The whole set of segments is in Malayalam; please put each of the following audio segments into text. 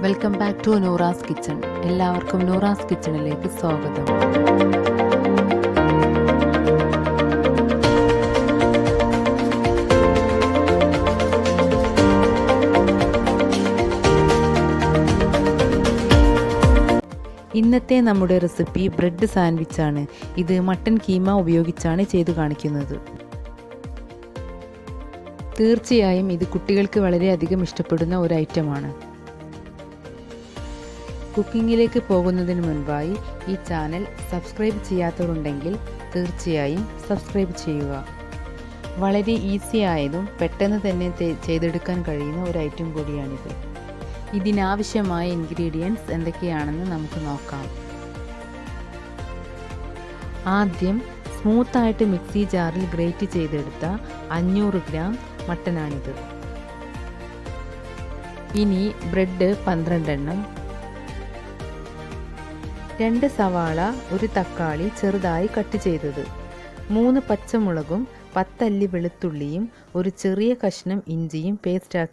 Welcome back to Noora's kitchen. എല്ലാവർക്കും നൂറാസ് കിച്ചണിലേക്ക് സ്വാഗതം. ഇന്നത്തെ നമ്മുടെ റെസിപ്പി ബ്രെഡ് സാൻഡ്വിച്ചാണ്. ഇത് മട്ടൻ കീമ ഉപയോഗിച്ചാണ് ചെയ്തു കാണിക്കുന്നത്. തീർച്ചയായും ഇത് കുട്ടികൾക്ക് വളരെയധികം ഇഷ്ടപ്പെടുന്ന ഒരു ഐറ്റമാണ്. കുക്കിങ്ങിലേക്ക് പോകുന്നതിന് മുൻപായി ഈ ചാനൽ സബ്സ്ക്രൈബ് ചെയ്യാത്തവരുണ്ടെങ്കിൽ തീർച്ചയായും സബ്സ്ക്രൈബ് ചെയ്യുക. വളരെ ഈസി ആയതും പെട്ടെന്ന് തന്നെ ചെയ്തെടുക്കാൻ കഴിയുന്ന ഒരു ഐറ്റം കൂടിയാണിത്. ഇതിനാവശ്യമായ ഇൻഗ്രീഡിയൻസ് എന്തൊക്കെയാണെന്ന് നമുക്ക് നോക്കാം. ആദ്യം സ്മൂത്തായിട്ട് മിക്സി ജാറിൽ ഗ്രേറ്റ് ചെയ്തെടുത്ത 500 ഗ്രാം മട്ടനാണിത്. ഇനി ബ്രെഡ് 12 എണ്ണം, 2 സവാള, 1 തക്കാളി ചെറുതായി കട്ട് ചെയ്തത്, 3 പച്ചമുളകും 10 അല്ലി വെളുത്തുള്ളിയും 1 ചെറിയ കഷ്ണം ഇഞ്ചിയും പേസ്റ്റാക്കി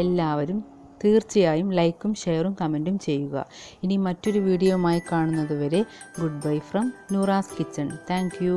എല്ലാവരും തീർച്ചയായും ലൈക്കും ഷെയറും കമൻറ്റും ചെയ്യുക. ഇനി മറ്റൊരു വീഡിയോയുമായി കാണുന്നതുവരെ good bye from Noora's kitchen. Thank U.